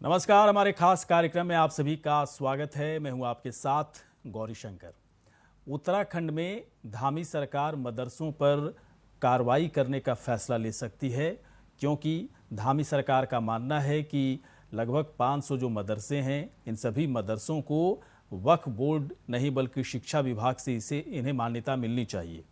नमस्कार। हमारे खास कार्यक्रम में आप सभी का स्वागत है। मैं हूं आपके साथ गौरी शंकर। उत्तराखंड में धामी सरकार मदरसों पर कार्रवाई करने का फैसला ले सकती है, क्योंकि धामी सरकार का मानना है कि लगभग 500 जो मदरसे हैं, इन सभी मदरसों को वक्फ बोर्ड नहीं बल्कि शिक्षा विभाग से इन्हें मान्यता मिलनी चाहिए।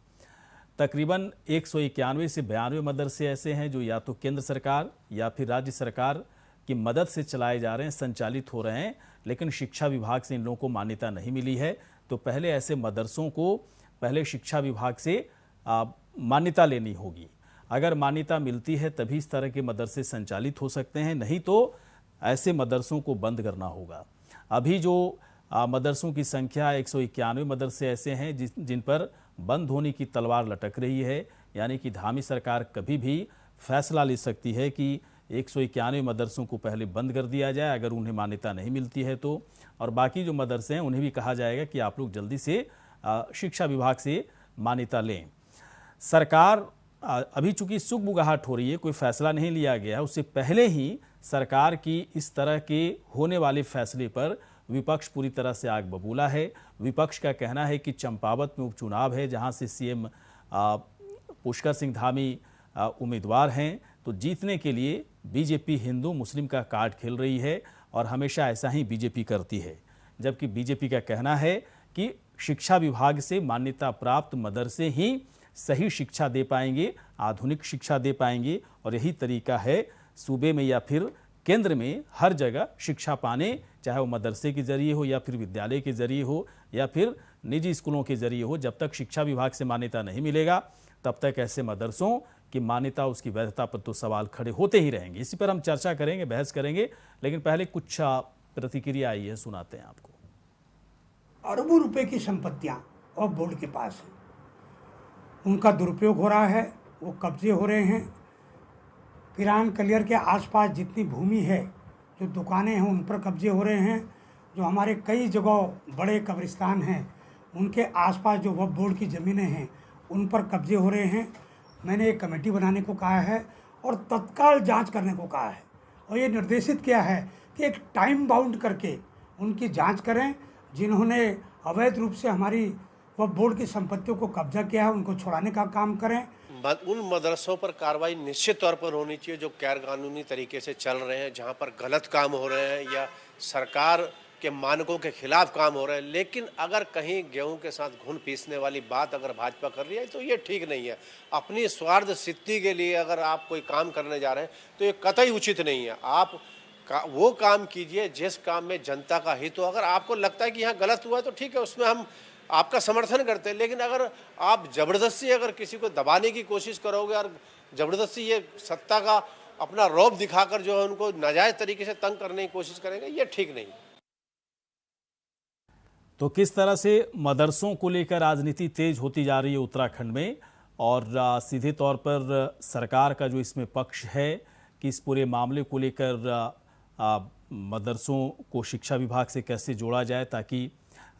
तकरीबन 191 से 92 मदरसे ऐसे हैं जो या तो केंद्र सरकार या फिर राज्य सरकार की मदद से चलाए जा रहे हैं, संचालित हो रहे हैं, लेकिन शिक्षा विभाग से इन लोगों को मान्यता नहीं मिली है। तो पहले ऐसे मदरसों को पहले शिक्षा विभाग से मान्यता लेनी होगी। अगर मान्यता मिलती है तभी इस तरह के मदरसे संचालित हो सकते हैं, नहीं तो ऐसे मदरसों को बंद करना होगा। अभी जो मदरसों की संख्या 191 मदरसे ऐसे हैं जिन पर बंद होने की तलवार लटक रही है, यानी कि धामी सरकार कभी भी फैसला ले सकती है कि 191 मदरसों को पहले बंद कर दिया जाए अगर उन्हें मान्यता नहीं मिलती है तो, और बाकी जो मदरसे हैं उन्हें भी कहा जाएगा कि आप लोग जल्दी से शिक्षा विभाग से मान्यता लें। सरकार अभी चूंकि सुगबुगाहट हो रही है, कोई फैसला नहीं लिया गया, उससे पहले ही सरकार की इस तरह के होने वाले फैसले पर विपक्ष पूरी तरह से आग बबूला है। विपक्ष का कहना है कि चंपावत में उपचुनाव है, जहां से सीएम पुष्कर सिंह धामी उम्मीदवार हैं, तो जीतने के लिए बीजेपी हिंदू मुस्लिम का कार्ड खेल रही है और हमेशा ऐसा ही बीजेपी करती है। जबकि बीजेपी का कहना है कि शिक्षा विभाग से मान्यता प्राप्त मदरसे ही सही शिक्षा दे पाएंगे, आधुनिक शिक्षा दे पाएंगे, और यही तरीका है सूबे में या फिर केंद्र में हर जगह शिक्षा पाने, चाहे वो मदरसे के जरिए हो या फिर विद्यालय के जरिए हो या फिर निजी स्कूलों के जरिए हो। जब तक शिक्षा विभाग से मान्यता नहीं मिलेगा तब तक ऐसे मदरसों की मान्यता, उसकी वैधता पर तो सवाल खड़े होते ही रहेंगे। इसी पर हम चर्चा करेंगे, बहस करेंगे, लेकिन पहले कुछ प्रतिक्रिया आई है, सुनाते हैं आपको। अरबों रुपए की संपत्तियां वक्फ बोर्ड के पास हैं, उनका दुरुपयोग हो रहा है, वो कब्जे हो रहे हैं। किरान कलियर के आसपास जितनी भूमि है, जो दुकानें हैं, उन पर कब्जे हो रहे हैं। जो हमारे कई जगह बड़े कब्रिस्तान हैं, उनके आसपास जो वक्फ बोर्ड की ज़मीनें हैं, उन पर कब्जे हो रहे हैं। मैंने एक कमेटी बनाने को कहा है और तत्काल जांच करने को कहा है, और ये निर्देशित किया है कि एक टाइम बाउंड करके उनकी जांच करें। जिन्होंने अवैध रूप से हमारी वक्फ बोर्ड की संपत्तियों को कब्जा किया है, उनको छुड़ाने का काम करें। उन मदरसों पर कार्रवाई निश्चित तौर पर होनी चाहिए जो गैर कानूनी तरीके से चल रहे हैं, जहां पर गलत काम हो रहे हैं या सरकार के मानकों के खिलाफ काम हो रहे हैं। लेकिन अगर कहीं गेहूं के साथ घुन पीसने वाली बात अगर भाजपा कर रही है तो ये ठीक नहीं है। अपनी स्वार्थ सिद्धि के लिए अगर आप कोई काम करने जा रहे हैं तो ये कतई उचित नहीं है। आप वो काम कीजिए जिस काम में जनता का हित हो। अगर आपको लगता है कि यहाँ गलत हुआ तो ठीक है, उसमें हम आपका समर्थन करते हैं, लेकिन अगर आप जबरदस्ती अगर किसी को दबाने की कोशिश करोगे और जबरदस्ती ये सत्ता का अपना रौब दिखाकर जो है उनको नाजायज तरीके से तंग करने की कोशिश करेंगे, ये ठीक नहीं। तो किस तरह से मदरसों को लेकर राजनीति तेज होती जा रही है उत्तराखंड में, और सीधे तौर पर सरकार का जो इसमें पक्ष है कि इस पूरे मामले को लेकर मदरसों को शिक्षा विभाग से कैसे जोड़ा जाए, ताकि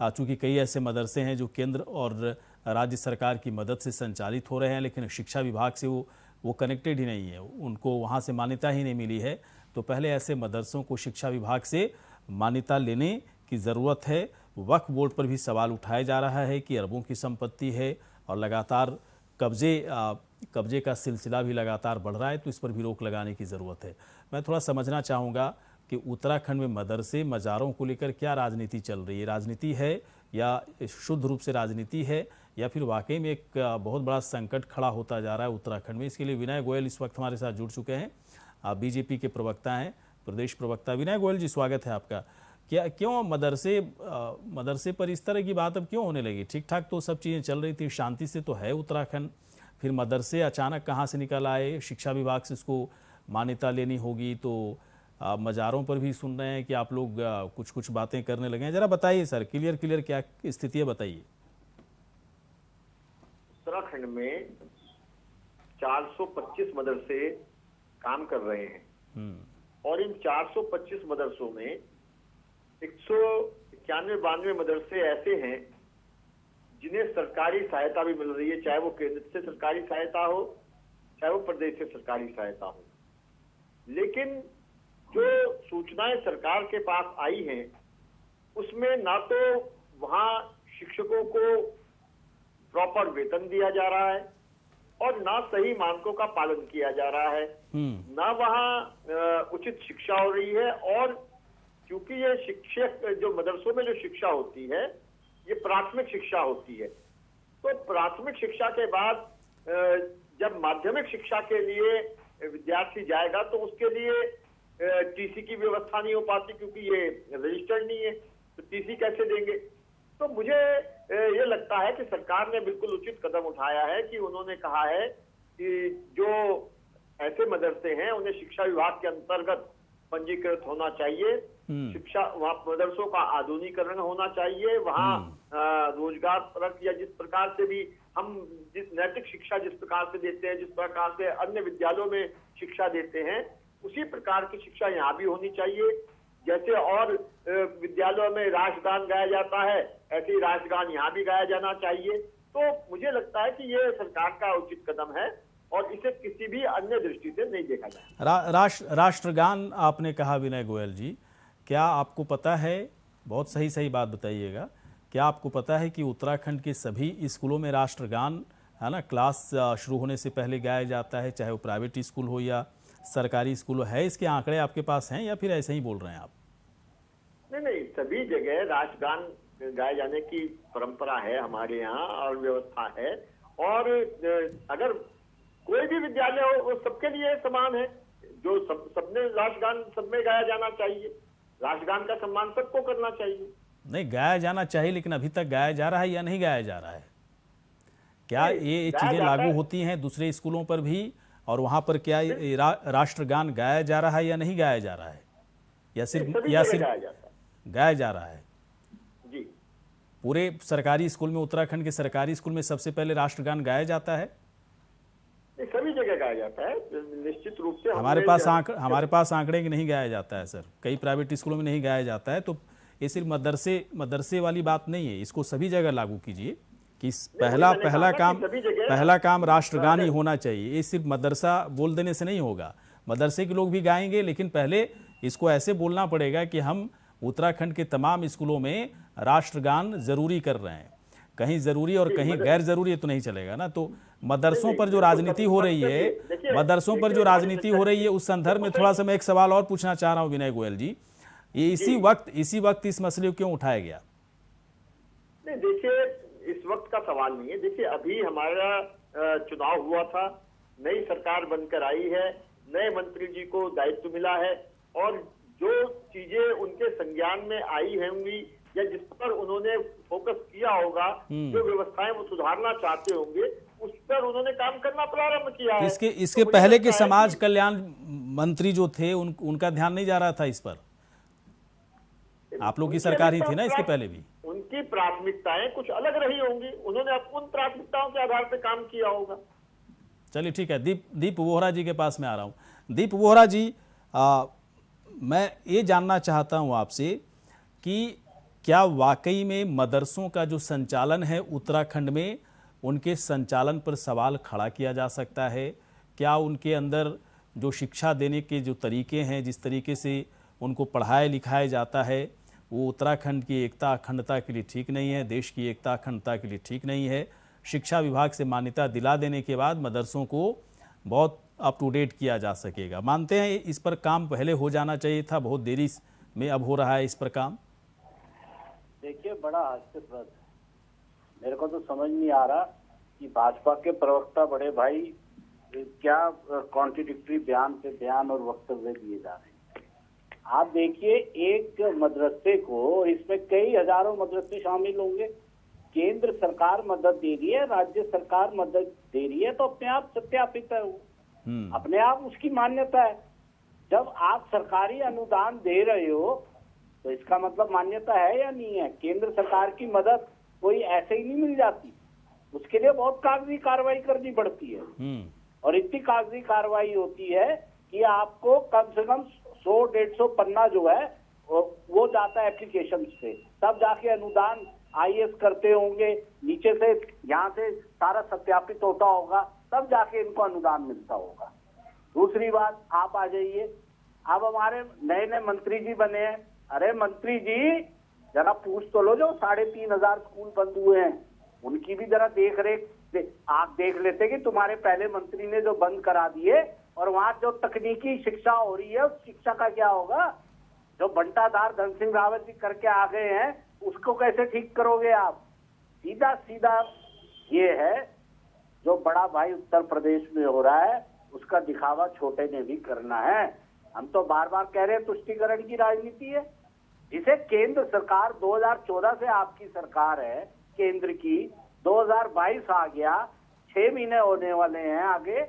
चूँकि कई ऐसे मदरसे हैं जो केंद्र और राज्य सरकार की मदद से संचालित हो रहे हैं, लेकिन शिक्षा विभाग से वो कनेक्टेड ही नहीं है, उनको वहाँ से मान्यता ही नहीं मिली है। तो पहले ऐसे मदरसों को शिक्षा विभाग से मान्यता लेने की ज़रूरत है। वक्फ बोर्ड पर भी सवाल उठाया जा रहा है कि अरबों की संपत्ति है और लगातार कब्जे का सिलसिला भी लगातार बढ़ रहा है, तो इस पर भी रोक लगाने की ज़रूरत है। मैं थोड़ा समझना चाहूँगा कि उत्तराखंड में मदरसे मज़ारों को लेकर क्या राजनीति चल रही है। राजनीति है या शुद्ध रूप से राजनीति है, या फिर वाकई में एक बहुत बड़ा संकट खड़ा होता जा रहा है उत्तराखंड में। इसके लिए विनय गोयल इस वक्त हमारे साथ जुड़ चुके हैं, बीजेपी के प्रवक्ता हैं, प्रदेश प्रवक्ता। विनय गोयल जी, स्वागत है आपका। क्यों मदरसे पर इस तरह की बात अब क्यों होने लगी? ठीक ठाक तो सब चीज़ें चल रही थी, शांति से तो है उत्तराखंड, फिर मदरसे अचानक कहाँ से निकल आए? शिक्षा विभाग से इसको मान्यता लेनी होगी, तो मज़ारों पर भी सुन रहे हैं कि आप लोग कुछ कुछ बातें करने लगे हैं। जरा बताइए सर, क्लियर क्या स्थिति है, बताइए। उत्तराखंड में 425 मदरसे काम कर रहे हैं और इन 425 मदरसों में 191-92 मदरसे ऐसे हैं जिन्हें सरकारी सहायता भी मिल रही है, चाहे वो केंद्र से सरकारी सहायता हो, चाहे वो प्रदेश से सरकारी सहायता हो। लेकिन जो सूचनाएं सरकार के पास आई हैं उसमें ना तो वहां शिक्षकों को प्रॉपर वेतन दिया जा रहा है और ना सही मानकों का पालन किया जा रहा है, ना वहां उचित शिक्षा हो रही है। और क्योंकि ये शिक्षक जो मदरसों में जो शिक्षा होती है ये प्राथमिक शिक्षा होती है, तो प्राथमिक शिक्षा के बाद जब माध्यमिक शिक्षा के लिए विद्यार्थी जाएगा तो उसके लिए टीसी की व्यवस्था नहीं हो पाती क्योंकि ये रजिस्टर्ड नहीं है, तो टीसी कैसे देंगे। तो मुझे ये लगता है कि सरकार ने बिल्कुल उचित कदम उठाया है कि उन्होंने कहा है कि जो ऐसे मदरसे हैं उन्हें शिक्षा विभाग के अंतर्गत पंजीकृत होना चाहिए, शिक्षा वहाँ मदरसों का आधुनिकीकरण होना चाहिए, वहाँ रोजगार परक या जिस प्रकार से भी हम जिस नैतिक शिक्षा जिस प्रकार से देते हैं, जिस प्रकार से अन्य विद्यालयों में शिक्षा देते हैं, उसी प्रकार की शिक्षा यहाँ भी होनी चाहिए। जैसे और विद्यालयों में राष्ट्रगान गाया जाता है ऐसे ही राष्ट्रगान यहाँ भी गाया जाना चाहिए। तो मुझे लगता है कि ये सरकार का उचित कदम है और इसे किसी भी अन्य दृष्टि से नहीं देखा जाए। राष्ट्रगान आपने कहा विनय गोयल जी, क्या आपको पता है, बहुत सही बात बताइएगा, क्या आपको पता है कि उत्तराखंड के सभी स्कूलों में राष्ट्रगान है ना क्लास शुरू होने से पहले गाया जाता है, चाहे वो प्राइवेट स्कूल हो या सरकारी स्कूल है? इसके आंकड़े आपके पास हैं या फिर ऐसे ही बोल रहे हैं आप? नहीं, सभी जगह राष्ट्रगान गाए जाने की परंपरा है हमारे यहाँ और व्यवस्था है। और अगर कोई भी विद्यालय हो वो सबके लिए समान है, जो सबने राष्ट्रगान सब में गाया जाना चाहिए, राष्ट्रगान का सम्मान सबको करना चाहिए। नहीं, गाया जाना चाहिए, लेकिन अभी तक गाया जा रहा है या नहीं गाया जा रहा है? क्या ये चीजें लागू होती हैं दूसरे स्कूलों पर भी, और वहां पर क्या राष्ट्रगान गाया जा रहा है या नहीं गाया जा रहा है, या सिर्फ गाया जा रहा है? जी, पूरे सरकारी स्कूल में, उत्तराखंड के सरकारी स्कूल में सबसे पहले राष्ट्रगान गाया जाता है? सभी जगह गाया जाता है निश्चित रूप से। हमारे पास आंकड़े कि नहीं गाया जाता है सर, कई प्राइवेट स्कूलों में नहीं गाया जाता है। तो ये सिर्फ मदरसे वाली बात नहीं है, इसको सभी जगह लागू कीजिए कि पहला काम राष्ट्रगान ही होना चाहिए। ये सिर्फ मदरसा बोल देने से नहीं होगा, मदरसे के लोग भी गाएंगे, लेकिन पहले इसको ऐसे बोलना पड़ेगा कि हम उत्तराखंड के तमाम स्कूलों में राष्ट्रगान जरूरी कर रहे हैं। कहीं जरूरी और कहीं गैर जरूरी तो नहीं चलेगा ना। तो मदरसों पर जो राजनीति हो रही है, उस संदर्भ में थोड़ा सा मैं एक सवाल और पूछना चाह रहा हूं विनय गोयल जी, ये इसी वक्त इस मसले को क्यों उठाया गया? नहीं, देखिए इस वक्त का सवाल नहीं है। देखिए अभी हमारा चुनाव हुआ था, नई सरकार बनकर आई है, नए मंत्री जी को दायित्व मिला है और जो चीजें उनके संज्ञान में आई होंगी या जिस पर उन्होंने फोकस किया होगा, जो व्यवस्थाएं वो सुधारना चाहते होंगे, उस पर उन्होंने काम करना प्रारंभ किया है। इसके पहले के समाज कल्याण मंत्री जो थे उनका ध्यान नहीं जा रहा था इस पर? आप लोग की सरकार ही थी ना इसके पहले भी। उनकी प्राथमिकताएं कुछ अलग रही होंगी, उन्होंने उन प्राथमिकताओं के आधार पर काम किया होगा। चलिए ठीक है, दीप वोहरा जी के पास में आ रहा हूं। दीप वोहरा जी, मैं ये जानना चाहता हूं आपसे कि क्या वाकई में मदरसों का जो संचालन है उत्तराखंड में, उनके संचालन पर सवाल खड़ा किया जा सकता है? क्या उनके अंदर जो शिक्षा देने के जो तरीके हैं, जिस तरीके से उनको पढ़ाया लिखाया जाता है, वो उत्तराखंड की एकता अखंडता के लिए ठीक नहीं है, देश की एकता अखंडता के लिए ठीक नहीं है? शिक्षा विभाग से मान्यता दिला देने के बाद मदरसों को बहुत अप टू डेट किया जा सकेगा। मानते हैं इस पर काम पहले हो जाना चाहिए था, बहुत देरी में अब हो रहा है इस पर काम? देखिए, बड़ा हास्यास्पद है। मेरे को तो समझ नहीं आ रहा कि भाजपा के प्रवक्ता बड़े भाई क्या कॉन्ट्रडिक्टरी बयान पे बयान और वक्तव्य दिए जा रहे हैं। आप देखिए, एक मदरसे को, इसमें कई हजारों मदरसे शामिल होंगे, केंद्र सरकार मदद दे रही है, राज्य सरकार मदद दे रही है, तो अपने आप सत्यापित है वो, अपने आप उसकी मान्यता है। जब आप सरकारी अनुदान दे रहे हो तो इसका मतलब मान्यता है या नहीं है? केंद्र सरकार की मदद कोई ऐसे ही नहीं मिल जाती, उसके लिए बहुत कागजी कार्रवाई करनी पड़ती है। और इतनी कागजी कार्रवाई होती है कि आपको कम से कम 100-150 पन्ना जो है वो जाता है एप्लीकेशन पे, तब जाके अनुदान IAS करते होंगे, नीचे से यहाँ से सारा सत्यापित होता होगा, तब जाके इनको अनुदान मिलता होगा। दूसरी बात, आप आ जाइए, अब हमारे नए नए मंत्री जी बने हैं। अरे मंत्री जी जरा पूछ तो लो, जो 3,500 स्कूल बंद हुए हैं उनकी भी जरा देख रेख आप देख लेते कि तुम्हारे पहले मंत्री ने जो बंद करा दिए, और वहां जो तकनीकी शिक्षा हो रही है उस शिक्षा का क्या होगा? जो बंटाधार धन सिंह रावत जी करके आ गए हैं उसको कैसे ठीक करोगे आप? सीधा सीधा ये है जो बड़ा भाई उत्तर प्रदेश में हो रहा है उसका दिखावा छोटे ने भी करना है। हम तो बार बार कह रहे हैं तुष्टीकरण की राजनीति है, जिसे केंद्र सरकार 2014 से आपकी सरकार है केंद्र की, 2022 आ गया, 6 महीने होने वाले हैं आगे,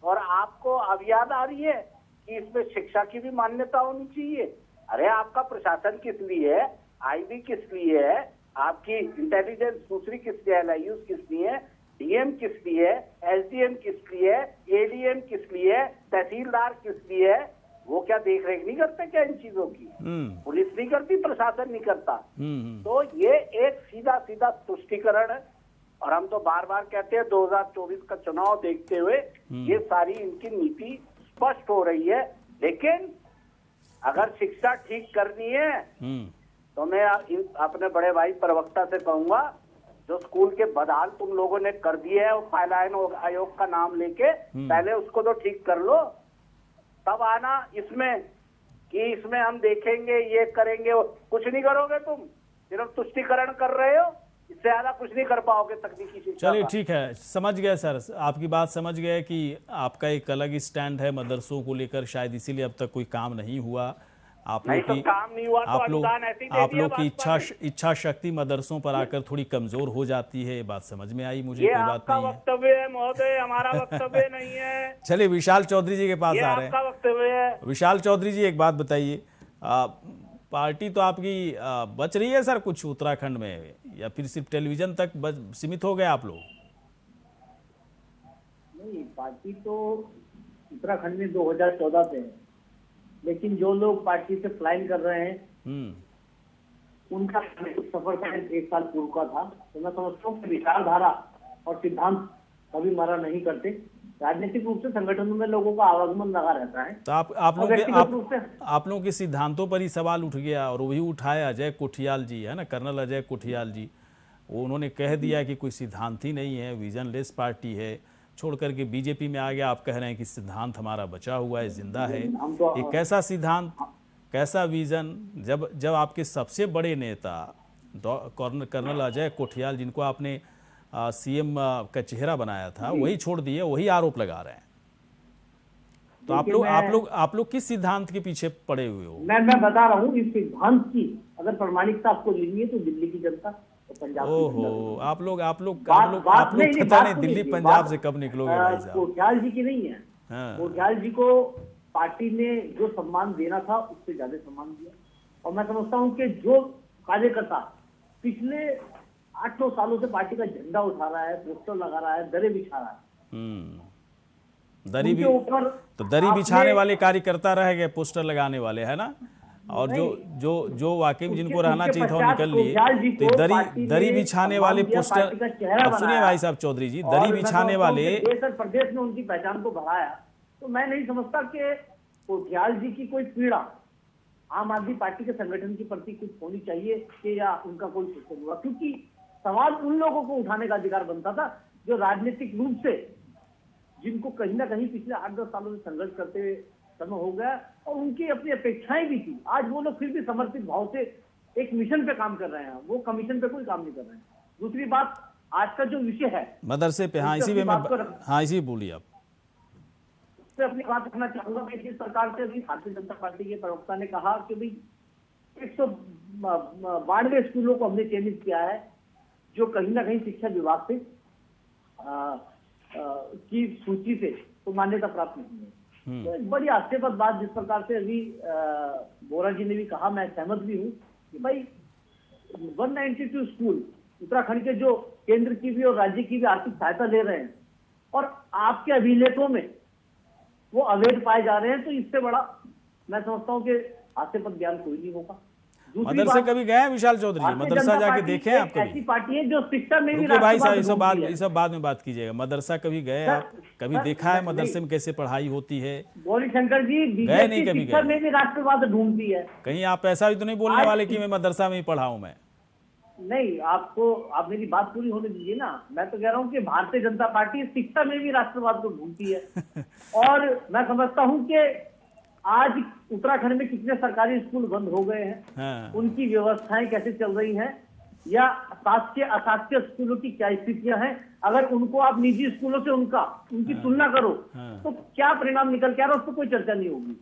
और आपको अब याद आ रही है कि इसमें शिक्षा की भी मान्यता होनी चाहिए। अरे आपका प्रशासन किस लिए है? आईबी किस लिए है? आपकी इंटेलिजेंस दूसरी किस लिए है? LIUs किस लिए है? डीएम किस लिए है? SDM किस लिए है? ADM किस लिए है? तहसीलदार किस लिए है? वो क्या देख रेख नहीं करते क्या इन चीजों की? पुलिस नहीं करती, प्रशासन नहीं करता। तो ये एक सीधा सीधा तुष्टीकरण है, और हम तो बार बार कहते हैं 2024 का चुनाव देखते हुए ये सारी इनकी नीति स्पष्ट हो रही है। लेकिन अगर शिक्षा ठीक करनी है तो मैं अपने बड़े भाई प्रवक्ता से कहूंगा, जो स्कूल के बदहाल तुम लोगों ने कर दिए है पायललाइन आयोग का नाम लेके, पहले उसको तो ठीक कर लो, तब आना इसमें कि इसमें हम देखेंगे ये करेंगे। कुछ नहीं करोगे तुम, सिर्फ तुष्टीकरण कर रहे हो, इससे ज्यादा कुछ नहीं कर पाओगे तकनीकी शिक्षा। चलिए ठीक है, समझ गए सर, आपकी बात समझ गए कि आपका एक अलग स्टैंड है मदरसों को लेकर, शायद इसीलिए अब तक कोई काम नहीं हुआ। आप लोग की काम नहीं हुआ तो अनुदान ऐसे ही दे आप दिया लोग की भाजपा ने। इच्छा शक्ति मदरसों पर आकर थोड़ी कमजोर हो जाती है, ये बात समझ में आई मुझे। ये कोई बात आपका नहीं है। वक्तव्य है महोदय, हमारा वक्तव्य नहीं है। चलिए विशाल चौधरी जी के पास ये आ रहे आपका हैं। वक्तव्य है। विशाल चौधरी जी एक बात बताइए, पार्टी तो आपकी बच रही है सर कुछ उत्तराखंड में, या फिर सिर्फ टेलीविजन तक सीमित हो गए आप लोग? नहीं, पार्टी तो उत्तराखंड में 2014 से है, लेकिन जो लोग पार्टी से फ्लाइन कर रहे हैं उनका सफर का 1 साल पूर्व का था। तो मैं समझता हूँ कि विचारधारा और सिद्धांत कभी मरा नहीं करते। राजनीतिक रूप से संगठनों में लोगों का आवागमन लगा रहता है। तो आप लोगों के सिद्धांतों पर ही सवाल उठ गया, और वही उठाया अजय कोठियाल जी, है ना, कर्नल अजय कोठियाल जी, वो उन्होंने कह दिया कि कोई सिद्धांत ही नहीं है, विजनलेस पार्टी है, छोड़ करके बीजेपी में आ गया। आप कह रहे हैं कि सिद्धांत हमारा बचा हुआ है, जिंदा है। एक कैसा सिद्धांत, कैसा विजन, जब आपके सबसे बड़े नेता कर्नल अजय कोठियाल, जिनको आपने CM का चेहरा बनाया था, वही छोड़ दिए, वही आरोप लगा रहे हैं। तो आप लोग किस सिद्धांत के पीछे पड़े हुए हो? मैं बता रहा हूँ, इस सिद्धांत की अगर प्रामाणिकता आपको लेनी है तो दिल्ली की जनता और पंजाब की जनता। ओहो, आप लोग पता नहीं दिल्ली पंजाब से कब निकलोगे भाई साहब। कोठियाल जी की नहीं है। कोठियाल जी को पार्टी ने जो सम्मान देना था उससे ज्यादा सम्मान दिया, और मैं समझता हूँ कि जो कार्यकर्ता पिछले 8-9 सालों से पार्टी का झंडा उठा रहा है, पोस्टर लगा रहा है, दरे बिछा रहा है, दरी बिछाने वाले कार्यकर्ता रह गए, पोस्टर लगाने वाले, है ना, और जो वाकई में जिनको रहना चाहिए था वो निकल लिए। तो दरी बिछाने वाले पोस्टर, अब सुनिए भाई साहब चौधरी जी, दरी बिछाने वाले देश और प्रदेश में उनकी पहचान को बढ़ाया। तो मैं नहीं समझता कि कोठियाल जी की कोई पीड़ा आम आदमी पार्टी के संगठन के प्रति कुछ होनी चाहिए कि या उनका कोई शोषण हुआ, क्योंकि सवाल उन लोगों को उठाने का अधिकार बनता था जो राजनीतिक रूप से, जिनको कहीं ना कहीं पिछले 8-10 सालों से संघर्ष करते समय हो गया, और उनकी अपनी अपेक्षाएं भी थी। आज वो लोग फिर भी समर्पित भाव से एक मिशन पे काम कर रहे हैं, वो कमीशन पे कोई काम नहीं कर रहे हैं। दूसरी बात, आज का जो विषय है मदरसे पे, हाँ इसी बोलिए आप। अपनी बात रखना चाहूंगा मैं, जिस सरकार से अभी भारतीय जनता पार्टी के प्रवक्ता ने कहा कि भाई 192 स्कूलों को हमने चयनित किया है जो कहीं ना कहीं शिक्षा विभाग से की सूची से तो मान्यता प्राप्त नहीं है। तो एक बड़ी आश्चर्यप्रद बात जिस प्रकार से अभी बोरा जी ने भी कहा, मैं सहमत भी हूँ कि भाई 192 स्कूल उत्तराखंड के जो केंद्र की भी और राज्य की भी आर्थिक सहायता ले रहे हैं, और आपके अभिलेखों में वो अवैध पाए जा रहे हैं, तो इससे बड़ा मैं समझता हूँ कि हास्यास्पद बयान कोई नहीं होगा। दूसरी मदरसे बात, कभी गए हैं विशाल चौधरी जी? भारतीय मदरसा जनता जाके पार्टी देखे हैं आप एक ऐसी कभी? पार्टी है जो शिक्षा में भी रुकिए भाई साहब, राष्ट्रवाद ढूंढती ये सब बाद में बात कीजिएगा। मदरसा कभी गए सर, आप? कभी सर, देखा है नहीं। मदरसे में कैसे पढ़ाई होती है? गौरीशंकर जी, नहीं बीजेपी कभी शिक्षा गए। में भी राष्ट्रवाद ढूंढती है। कहीं आप ऐसा भी तो नहीं बोलने आज- वाले कि मैं मदरसा में ही पढ़ा हूं मैं? नहीं, आप मेरी बात पूरी होने दीजिए ना। मैं तो कह रहा हूँ कि भारतीय जनता पार्टी शिक्षा में भी राष्ट्रवाद को ढूंढती है। और मैं समझता हूँ कि आज उत्तराखंड में कितने सरकारी स्कूल बंद हो गए हैं, हाँ। उनकी व्यवस्थाएं कैसे चल रही हैं, या शासकीय अशासकीय स्कूलों की क्या स्थितियां हैं। अगर उनको आप निजी स्कूलों से उनकी तुलना करो तो क्या परिणाम निकल के आ रहा है, उस पर कोई चर्चा नहीं होगी।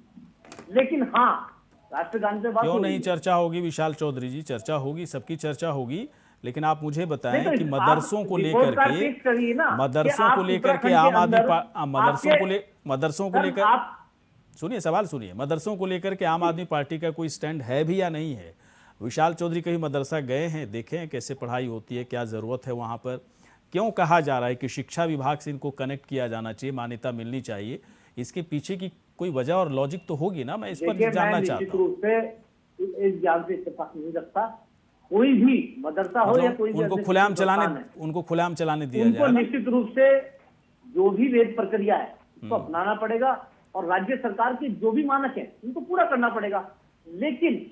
लेकिन हाँ, राष्ट्रगान पे बात क्यों हो रही नहीं है। चर्चा होगी विशाल चौधरी जी? चर्चा होगी, सबकी चर्चा होगी। लेकिन आप मुझे बताएं नहीं तो कि आप मदरसों को रिपोर्ट लेकर कार्ड के पेश करिए ना, मदरसों कि को आप लेकर के उत्तराखंड आम के आदमी अंदर मदरसों को सर, लेकर आप सुनिए, सवाल सुनिए। मदरसों को लेकर के आम आदमी पार्टी का कोई स्टैंड है भी या नहीं है? विशाल चौधरी कहीं मदरसा गए हैं, देखे हैं कैसे पढ़ाई होती है, क्या ज़रूरत है वहाँ पर? क्यों कहा जा रहा है कि शिक्षा विभाग से इनको कनेक्ट किया जाना चाहिए, मान्यता मिलनी चाहिए? इसके पीछे की कोई वजह और लॉजिक तो होगी ना, मैं इस पर देखिए, जानना मैं चाहता निश्चित हूँ। रूप से इस ज्ञान से इत्तेफाक नहीं रखता। कोई भी मदरसा हो या मतलब कोई भी उनको अन्य खुलेआम शिक्षण संस्थान है, खुलेआम चलाने दिया उनको जाए ना? निश्चित रूप से जो भी वेद प्रक्रिया है उसको अपनाना पड़ेगा, और राज्य सरकार के जो भी मानक है उनको पूरा करना पड़ेगा। लेकिन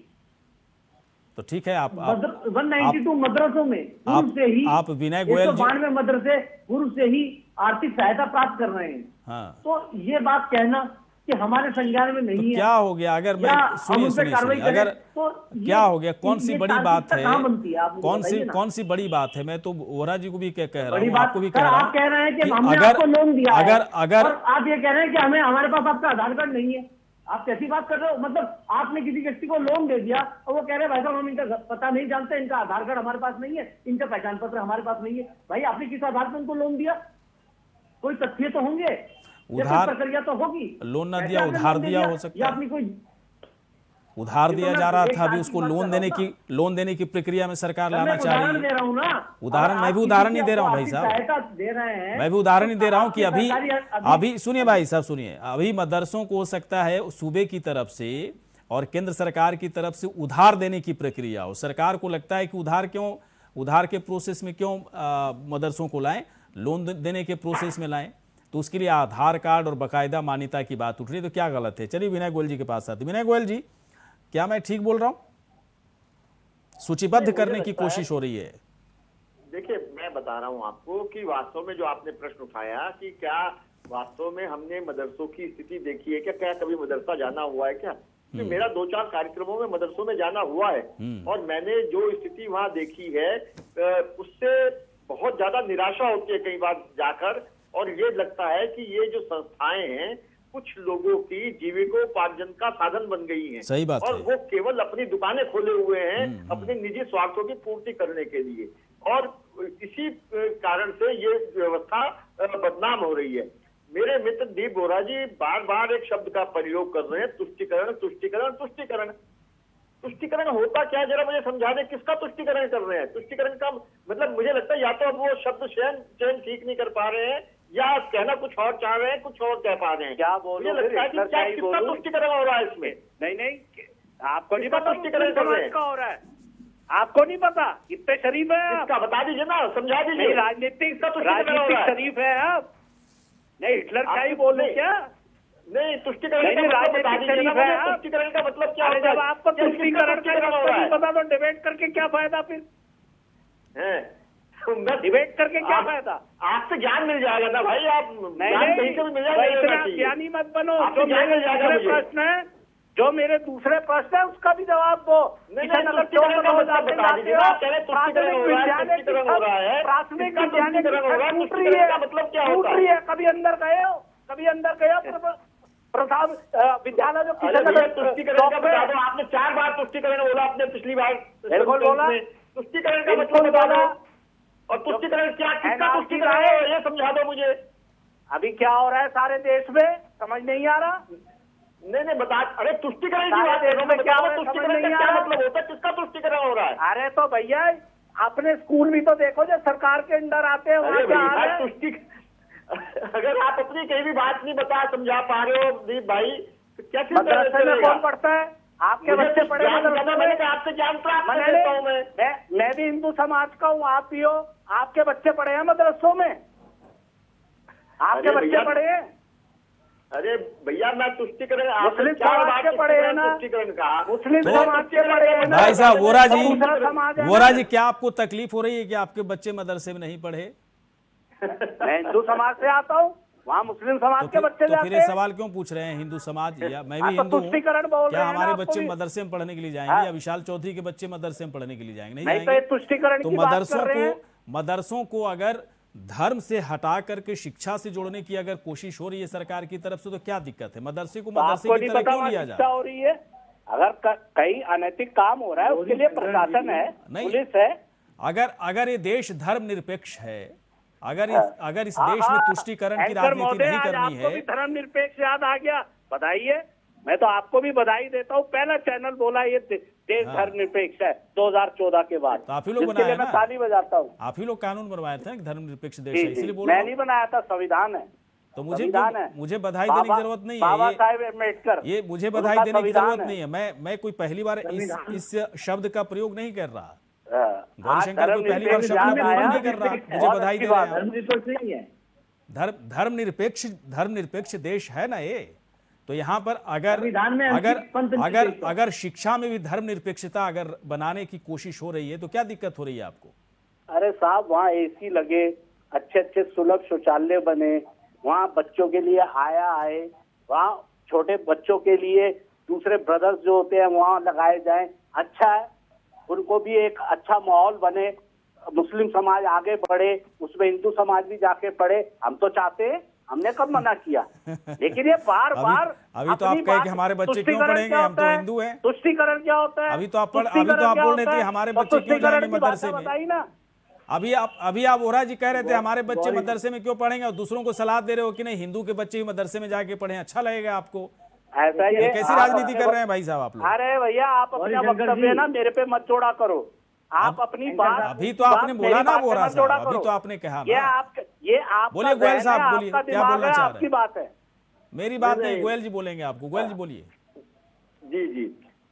तो ठीक है, आप 192 मदरसों में पूर्व से ही आप विनय गोयल जी 192 मदरसे पूर्व से ही आर्थिक सहायता प्राप्त कर रहे हैं। हाँ, तो ये बात कहना कि हमारे संज्ञान में नहीं तो है, क्या हो गया अगर या मैं हम सुनिए उन पे सुनिए कार्रवाई सुनिए, अगर करें, तो क्या हो गया? कौन सी ये बड़ी बात तार्किकता है? कहाँ बनती है? आप मुझे बताइए ना। कौन सी बड़ी बात है? मैं तो वोरा जी को भी कह रहा बड़ी हूँ, बात आपको भी सर, कह रहा आप हूँ कह रहे हैं कि कि हमने अगर आपको लोन दिया है, अगर और आप ये कह रहे हैं कि हमारे पास आपका आधार कार्ड नहीं है। आप कैसी बात कर रहे हो? मतलब आपने किसी व्यक्ति को लोन दे दिया और वो कह रहे हैं भाई साहब हम इनका पता नहीं जानते, इनका आधार कार्ड हमारे पास नहीं है, इनका पहचान पत्र हमारे पास नहीं है। भाई आपने किस आधार पर उनको लोन दिया? कोई तथ्य तो होंगे, या कोई प्रक्रिया तो होगी। लोन न कैसे दिया, आपने उधार लोन दे दिया हो सकता या है। अपनी कोई उधार ये तो दिया मैं जा रहा एक था, अभी बात उसको की बात लोन कर रहा हूँ लोन देने की प्रक्रिया में सरकार मैं लाना चाह उदाहरण रही दे है। रहा हूँ ना। उदाहरण, मैं भी उदाहरण नहीं दे रहा हूँ भाई साहब, सहायता दे रहे हैं, मैं भी उदाहरण नहीं दे रहा हूँ कि आपकी अभी सरकारी अभी सुनिए भाई साहब, सुनिए, अभी मदरसों को हो सकता है सूबे की तरफ से और केंद्र सरकार की तरफ से उधार देने की प्रक्रिया हो। सरकार को लगता है कि उधार के प्रोसेस में क्यों मदरसों को लाएं, लोन देने के प्रोसेस में लाएं, तो उसके लिए आधार कार्ड और बाकायदा मान्यता की बात उठ रही है। तो क्या गलत है? चलिए विनय गोयल जी के पास आते। विनय गोयल जी, क्या मैं ठीक बोल रहा हूं? सूचीबद्ध करने की कोशिश हो रही है। देखिए, मैं बता रहा हूं आपको कि वास्तव में जो आपने प्रश्न उठाया कि क्या वास्तव में हमने मदरसों की स्थिति देखी है क्या कभी मदरसा जाना हुआ है क्या? कि मेरा 2-4 कार्यक्रमों में मदरसों में जाना हुआ है, और मैंने जो स्थिति वहां देखी है उससे बहुत ज्यादा निराशा होती है कई बार जाकर, और ये लगता है कि ये जो संस्थाएं हैं कुछ लोगों की जीविकोपार्जन का साधन बन गई हैं। सही बात और है। वो केवल अपनी दुकानें खोले हुए हैं अपने निजी स्वार्थों की पूर्ति करने के लिए, और इसी कारण से ये व्यवस्था बदनाम हो रही है। मेरे मित्र दीप बोरा जी बार बार एक शब्द का प्रयोग कर रहे हैं, तुष्टिकरण तुष्टिकरण तुष्टिकरण। तुष्टिकरण होता क्या, जरा मुझे समझा दें, किसका तुष्टिकरण कर रहे हैं? तुष्टिकरण का मतलब मुझे लगता है या तो अब वो शब्द चयन ठीक नहीं कर पा रहे हैं, या कहना कुछ और चाह रहे हैं, कुछ और कह पा रहे हैं। क्या बोलूं? मुझे लगता है कि क्या किसका तुष्टिकरण हो रहा है इसमें? नहीं, आपको नहीं किसका पता तुष्टिकरण कर रहे हैं? का हो रहा है? आपको नहीं पता? कितने शरीफ है आप? इसका बता दीजिए ना, समझा दीजिए। नहीं, राजनीतिक शरीफ है आप? नहीं, हिटलर क्या ही बोल रहे क्या? नहीं, तुष्टिकरण का मतलब बता दीजिए ना मुझे, तुष्टिकरण का मतलब क्या होता है? जब आपको तुष्टिकरण का हो रहा है नहीं पता तो डिबेट करके क्या फायदा फिर? मैं डिबेट करके क्या फायदा? आपसे ज्ञान मिल जाएगा ना भाई, आप ज्ञान कहीं से भी मिल नहीं, इतना जाएगा। ज्ञानी मत बनो। आपको जो ज्ञान मेरे मिल जाएगा दूसरे मुझे। प्रश्न है, जो मेरे दूसरे प्रश्न है उसका भी जवाब दो। नहीं, तुष्टिकरण का मतलब बता दीजिए ना। आप कह रहे हैं तुष्टिकरण हो रहा है, तुष्टिकरण हो रहा है, प्राथमिक किसका तुष्टिकरण हो रहा है? तुष्टिकरण का मतलब क्या होता है? रही है। कभी अंदर गए हो? कभी अंदर गए हो? प्रसाद विद्यालय जो अरे भैया, तुष्टिकरण का बता दो। आपने 4 बार तुष्टिकरण बोला अपने पिछली बार। बिल्कुल बोला। तुष्टिकरण का मतलब बता दो, और तुष्टिकरण क्या, किसका तुष्टिकरण है ये समझा दो मुझे। अभी क्या हो रहा है सारे देश में, समझ नहीं आ रहा? नहीं बता। अरे तुष्टिकरण की बात कर रहा हूं, क्या तुष्टिकरण का क्या मतलब होता है? किसका तुष्टिकरण हो रहा है? अरे तो भैया अपने स्कूल भी तो देखो, जो सरकार के अंडर आते हैं वहाँ क्या हाल है? तुष्टि अगर आप अपनी कहीं भी बात नहीं बता समझा पा रहे हो दीप भाई, तो क्या मदरसे में कौन पढ़ता है? आपके बच्चे पढ़े मैंने कहा आप आपसे ज्ञान प्राप्त कर लेता हूँ मैं भी हिंदू समाज का हूँ, आप भी हो। आपके बच्चे पढ़े हैं मदरसों में? आपके बच्चे पढ़े हैं? अरे भैया मैं तुष्टिकरण मुस्लिम समाज के पढ़े हैं ना? तुष्टिकरण कहा, मुस्लिम समाज के पढ़े हैं ना? भाई साहब वोरा समाज जी क्या आपको तकलीफ हो रही है कि आपके बच्चे मदरसे में नहीं पढ़े? मैं हिंदू समाज से आता हूँ, वहाँ मुस्लिम समाज के बच्चे तो जाते फिर ये हैं। सवाल क्यों पूछ रहे हैं? हिंदू समाज या मैं हाँ, भी तो हिंदू हूँ, तुष्टिकरण बोल क्या रहे हैं ना हमारे आपको बच्चे भी? मदरसे में पढ़ने के लिए जाएंगे हाँ। या विशाल चौधरी के बच्चे मदरसे में पढ़ने के लिए जाएंगे? नहीं नहीं तो ये जाएंगे। तुष्टिकरण तो की बात कर रहे हैं। मदरसों को अगर धर्म से हटा करके शिक्षा से जोड़ने की अगर कोशिश हो रही है सरकार की तरफ से, तो क्या दिक्कत है? मदरसे को तो मदरसे आपको की नहीं तरह पता क्यों वहाँ लिया जा शिक्षा रहा है? हो रही है? अगर कहीं अनैतिक काम हो रहा है उसके लिए प्रशासन है, नहीं। पुलिस है। अगर ये देश धर्मनिरपेक्ष है, अगर इस हाँ, देश में हाँ। तुष्टिकरण की एंकर राजनीति महोदय, नहीं आज करनी आपको भी है। धर्मनिरपेक्ष याद आ गया, बधाई। मैं तो आपको भी बधाई देता हूँ, पहला चैनल बोला ये देश हाँ। धर्मनिरपेक्ष है 2014 के बाद। तो आप ही लोग जिसके बनाए लिए मैं ना? ताली बजाता हूँ। आप ही लोग कानून बनवाए थे कि धर्मनिरपेक्ष देश जी, है, जी। इसलिए बोल रहा मैं हूं। नहीं बनाया था, संविधान है। तो मुझे संविधान है। मुझे बधाई देने की जरूरत नहीं है। बाबा साहेब अम्बेडकर, ये मुझे बधाई उनका देने की संविधान जरूरत नहीं है। मैं कोई पहली बार इस शब्द का प्रयोग नहीं कर रहा। गौरीशंकर कोई पहली बार शब्द का प्रयोग नहीं कर रहा, मुझे बधाई दे रहे हैं। धर्मनिरपेक्ष नहीं है। धर्मनिरपेक्ष देश है ना ये। तो यहाँ पर संविधान में अगर शिक्षा में भी धर्मनिरपेक्षता अगर बनाने की कोशिश हो रही है तो क्या दिक्कत हो रही है आपको? अरे साहब, वहाँ एसी लगे, अच्छे अच्छे सुलभ शौचालय बने, वहाँ बच्चों के लिए आया आए, वहाँ छोटे बच्चों के लिए दूसरे ब्रदर्स जो होते हैं वहाँ लगाए जाएं, अच्छा है। उनको भी एक अच्छा माहौल बने, मुस्लिम समाज आगे बढ़े, उसमें हिंदू समाज भी जाके पढ़े। हम तो चाहते हैं, हमने कब मना किया? लेकिन ये बार बार अभी तो आप कहे कि हमारे बच्चे क्यों पढ़ेंगे, हम तो हिंदू हैं। तुष्टिकरण क्या होता है? अभी तो आप बोल रहे थे हमारे बच्चे क्यों जाएंगे मदरसे में। बताइए ना। अभी आप वोरा जी कह रहे थे हमारे बच्चे मदरसे में क्यों पढ़ेंगे, और दूसरों को सलाह दे रहे हो कि नहीं हिंदू के बच्चे ही मदरसे में जाके पढ़े, अच्छा लगेगा आपको। ऐसा ये कैसी राजनीति कर रहे हैं भाई साहब आप लोग? अरे भैया, आप अपना वक्तव्य ना मेरे पे मत जोड़ा करो। आप अपनी बात, अभी तो आपने बोला ना वोरा साहब, अभी तो आपने कहा ये आप बोलिए गोयल साहब, बोलिए क्या बोलना चाह रहे हैं? आपकी बात है, मेरी बात नहीं, गोयल जी बोलेंगे आपको। गोयल जी बोलिए। जी जी,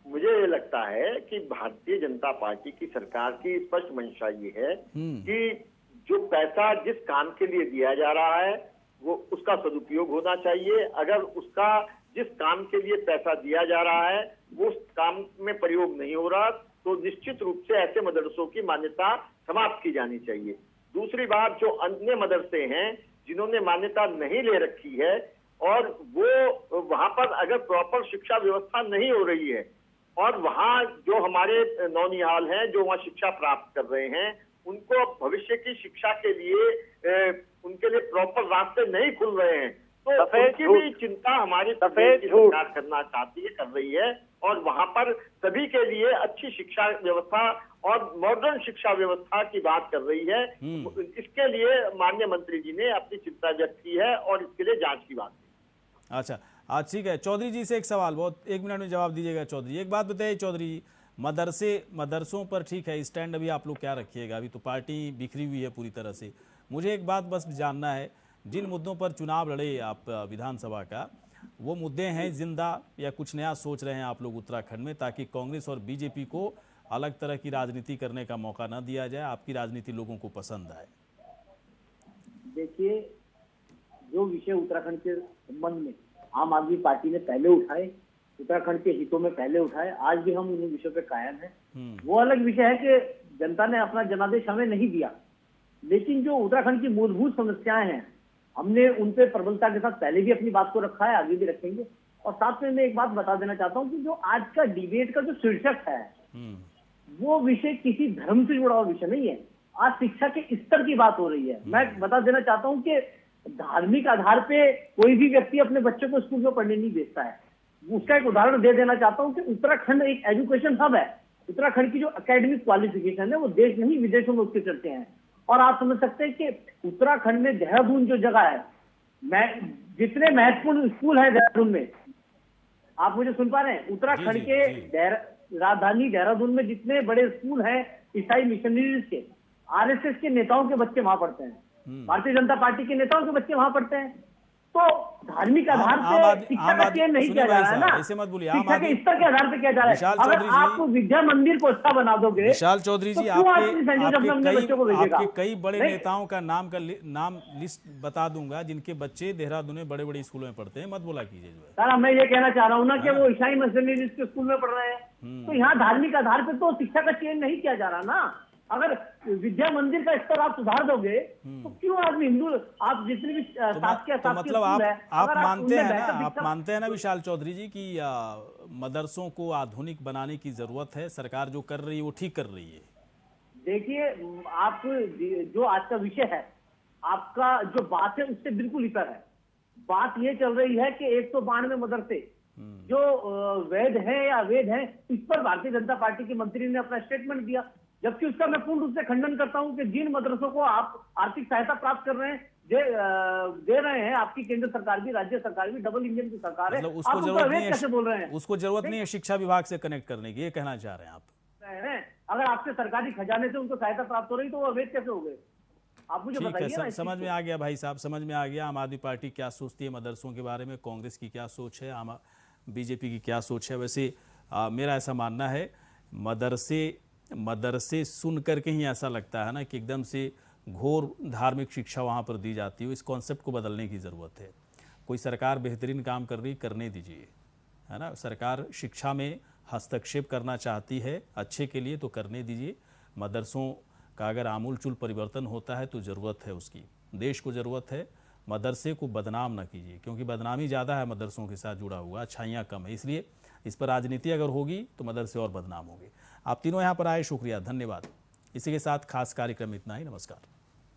मुझे ये लगता है कि भारतीय जनता पार्टी की सरकार की स्पष्ट मंशा ये है कि जो पैसा जिस काम के लिए दिया जा रहा है वो उसका सदुपयोग होना चाहिए। अगर उसका जिस काम के लिए पैसा दिया जा रहा है वो उस काम में प्रयोग नहीं हो रहा तो निश्चित रूप से ऐसे मदरसों की मान्यता समाप्त की जानी चाहिए। दूसरी बात, जो अन्य मदरसे हैं जिन्होंने मान्यता नहीं ले रखी है और वो वहां पर अगर प्रॉपर शिक्षा व्यवस्था नहीं हो रही है और वहाँ जो हमारे नौनिहाल हैं जो वहाँ शिक्षा प्राप्त कर रहे हैं उनको भविष्य की शिक्षा के लिए उनके लिए प्रॉपर रास्ते नहीं खुल रहे हैं, तो उनकी भी चिंता हमारी सरकार करना चाहती है, कर रही है। और वहां पर सभी के लिए अच्छी शिक्षा व्यवस्था और मॉडर्न शिक्षा व्यवस्था की बात कर रही है। इसके लिए माननीय मंत्री जी ने अपनी चिंता व्यक्त की है और इसके लिए जांच की बात की। अच्छा, आज ठीक है। चौधरी जी से एक सवाल, बहुत 1 मिनट में जवाब दीजिएगा। चौधरी, एक बात बताइए चौधरी, मदरसों पर ठीक है स्टैंड अभी आप लोग क्या रखिएगा? अभी तो पार्टी बिखरी हुई है पूरी तरह से। मुझे एक बात बस जानना है, जिन मुद्दों पर चुनाव लड़े आप विधानसभा का, वो मुद्दे हैं जिंदा या कुछ नया सोच रहे हैं आप लोग उत्तराखंड में, ताकि कांग्रेस और बीजेपी को अलग तरह की राजनीति करने का मौका न दिया जाए, आपकी राजनीति लोगों को पसंद आए? देखिए, जो विषय उत्तराखंड के संबंध में आम आदमी पार्टी ने पहले उठाए, उत्तराखंड के हितों में पहले उठाए, आज भी हम उन विषयों पे कायम हैं। वो अलग विषय है कि जनता ने अपना जनादेश हमें नहीं दिया, लेकिन जो उत्तराखंड की मूलभूत समस्याएं हैं हमने उन पे प्रबलता के साथ पहले भी अपनी बात को रखा है, आगे भी रखेंगे। और साथ में मैं एक बात बता देना चाहता हूँ कि जो आज का डिबेट का जो शीर्षक है वो विषय किसी धर्म से जुड़ा हुआ विषय नहीं है। आज शिक्षा के स्तर की बात हो रही है। मैं बता देना चाहता हूँ कि धार्मिक आधार पे कोई भी व्यक्ति अपने बच्चे को स्कूल में पढ़ने नहीं भेजता है। उसका एक उदाहरण दे देना चाहता हूँ कि उत्तराखंड एक एजुकेशन हब है। उत्तराखंड की जो एकेडमिक क्वालिफिकेशन है वो देश नहीं विदेशों में उसके चलते हैं। और आप समझ सकते हैं कि उत्तराखंड में देहरादून जो जगह है, मैं जितने महत्वपूर्ण स्कूल है देहरादून में, आप मुझे सुन पा रहे हैं? उत्तराखंड के राजधानी देहरादून में जितने बड़े स्कूल हैं ईसाई मिशनरीज के, आरएसएस के नेताओं के बच्चे वहां पढ़ते हैं, भारतीय जनता पार्टी के नेताओं के बच्चे वहां पढ़ते हैं। तो धार्मिक आधार पे शिक्षा का चयन नहीं किया जा रहा है ना, ऐसे मत बोलिए। शिक्षा के स्तर के आधार पे किया जा रहा है। अगर आप विद्या मंदिर को अच्छा बना दोगे, विशाल चौधरी जी, आपके कई बड़े नेताओं का नाम लिस्ट बता दूंगा जिनके बच्चे देहरादून में बड़े बड़े स्कूलों में पढ़ते हैं, मत बोला कीजिए। जो सर मैं ये कहना चाह रहा हूँ ना कि वो ईसाई मिशनरी के स्कूल में पढ़ रहे हैं, तो यहाँ धार्मिक आधार पे तो शिक्षा का चयन नहीं किया जा रहा ना। अगर विद्या मंदिर का स्तर आप सुधार दोगे तो क्यों आदमी हिंदू, आप जितनी भी तो मतलब आप मानते हैं ना विशाल चौधरी जी की मदरसों को आधुनिक बनाने की जरूरत है, सरकार जो कर रही है वो ठीक कर रही है? देखिए, आप जो आज का विषय है, आपका जो बात है उससे बिल्कुल इतर है। बात ये चल रही है कि 192 मदरसे जो वैध है या अवैध है, इस पर भारतीय जनता पार्टी के मंत्री ने अपना स्टेटमेंट दिया, जबकि उसका मैं पूर्ण रूप से खंडन करता हूं कि जिन मदरसों को आप आर्थिक सहायता प्राप्त कर रहे हैं, दे रहे हैं, आपकी केंद्र सरकार भी, राज्य सरकार भी, डबल इंजन की सरकार है, उसको आप जरूरत नहीं कैसे बोल रहे हैं? उसको जरूरत नहीं है शिक्षा विभाग से कनेक्ट करने की, ये कहना चाह रहे हैं आप? अगर आपसे सरकारी खजाने से उनको सहायता प्राप्त हो रही तो वो अवैध कैसे हो गए? आप मुझे बताइए। समझ में आ गया भाई साहब, समझ में आ गया आम आदमी पार्टी क्या सोचती है मदरसों के बारे में, कांग्रेस की क्या सोच है, बीजेपी की क्या सोच है। वैसे मेरा ऐसा मानना है, मदरसे सुन करके ही ऐसा लगता है ना कि एकदम से घोर धार्मिक शिक्षा वहाँ पर दी जाती है। इस कॉन्सेप्ट को बदलने की ज़रूरत है। कोई सरकार बेहतरीन काम कर रही, करने दीजिए, है ना। सरकार शिक्षा में हस्तक्षेप करना चाहती है अच्छे के लिए तो करने दीजिए। मदरसों का अगर आमूलचूल परिवर्तन होता है तो ज़रूरत है उसकी, देश को ज़रूरत है। मदरसे को बदनाम ना कीजिए, क्योंकि बदनामी ज़्यादा है मदरसों के साथ जुड़ा हुआ, अच्छाइयाँ कम है, इसलिए इस पर राजनीति अगर होगी तो मदरसे और बदनाम होंगे। आप तीनों यहाँ पर आए, शुक्रिया, धन्यवाद। इसी के साथ खास कार्यक्रम इतना ही, नमस्कार।